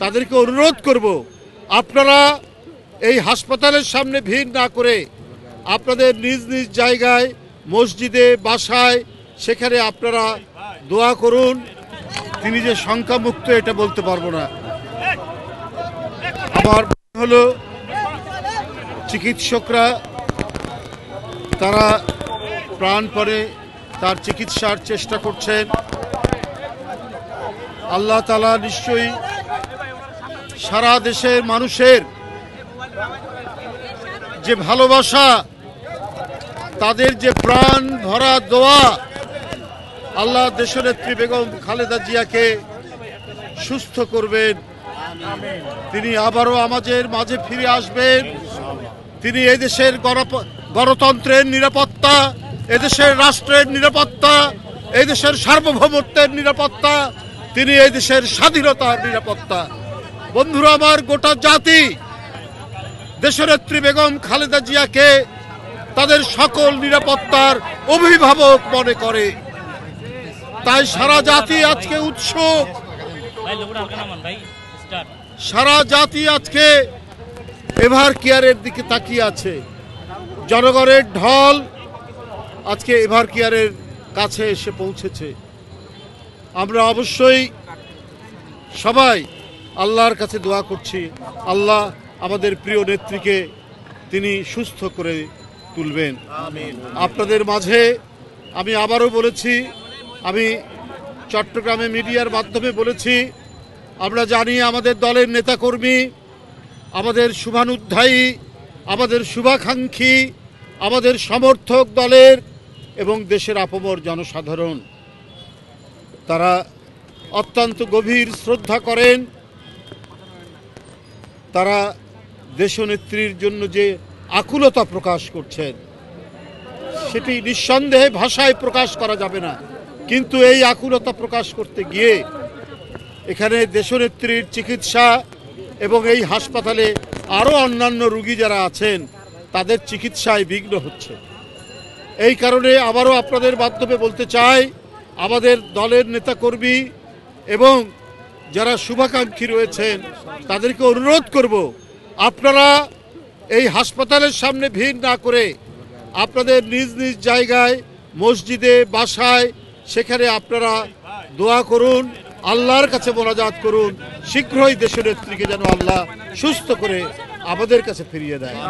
তাদেরকে অনুরোধ করব, আপনারা এই হাসপাতালের সামনে ভিড় না করে আপনাদের নিজ নিজ জায়গায়, মসজিদে, বাসায়, সেখানে আপনারা দোয়া করুন। তিনি যে সংখ্যামুক্ত এটা বলতে পারবো না। আমার হলো চিকিৎসকরা তারা প্রাণপণে তার চিকিৎসার চেষ্টা করছেন। আল্লাহ তাআলা নিশ্চয়ই সারা দেশের মানুষের যে ভালোবাসা, তাদের যে প্রাণ ভরা দোয়া, আল্লাহ দেশনেত্রী বেগম খালেদা জিয়াকে সুস্থ করবেন। তিনি আবারও আমাদের মাঝে ফিরে আসবেন। তিনি এদেশের গণতন্ত্রের নিরাপত্তা, এদেশের রাষ্ট্রের নিরাপত্তা, এদেশের সার্বভৌমত্বের নিরাপত্তা, তিনি এদেশের স্বাধীনতার নিরাপত্তা। বন্ধুরা আমার, গোটা জাতি দেশনেত্রী বেগম খালেদা জিয়াকে তাদের সকল নিরাপত্তার অভিভাবক মনে করে। তাই সারা জাতি আজকে উৎসুক, সারা জাতি আজকে এভার কেয়ারের দিকে তাকিয়ে আছে। জনগণের ঢল আজকে এভার কেয়ারের কাছে এসে পৌঁছেছে। আমরা অবশ্যই সবাই আল্লাহর কাছে দোয়া করছি, আল্লাহ আমাদের প্রিয় নেত্রীকে তিনি সুস্থ করে তুলবেন। আপনাদের মাঝে আমি আবারও বলেছি, আমি চট্টগ্রামে মিডিয়ার মাধ্যমে বলেছি, আমরা জানি আমাদের দলের নেতাকর্মী, আমাদের শুভানুধ্যায়ী, আমাদের শুভাকাঙ্ক্ষী, আমাদের সমর্থক দলের এবং দেশের আপামর জনসাধারণ তারা অত্যন্ত গভীর শ্রদ্ধা করেন। তারা দেশনেত্রীর জন্য যে আকুলতা প্রকাশ করছেন সেটি নিঃসন্দেহে ভাষায় প্রকাশ করা যাবে না, কিন্তু এই আকুলতা প্রকাশ করতে গিয়ে এখানে দেশনেত্রীর চিকিৎসা এবং এই হাসপাতালে আরও অন্যান্য রোগী যারা আছেন তাদের চিকিৎসায় বিঘ্ন হচ্ছে। এই কারণে আবারও আপনাদের মাধ্যমে বলতে চাই, আমাদের দলের নেতাকর্মী এবং যারা শুভাকাঙ্ক্ষী রয়েছেন তাদেরকে অনুরোধ করব, আপনারা এই হাসপাতালের সামনে ভিড় না করে আপনাদের নিজ নিজ জায়গায়, মসজিদে, বাসায়, সেখানে আপনারা দোয়া করুন, আল্লাহর কাছে মোনাজাত করুন। শীঘ্রই দেশনেত্রীকে যেন আল্লাহ সুস্থ করে আমাদের কাছে ফিরিয়ে দেয়।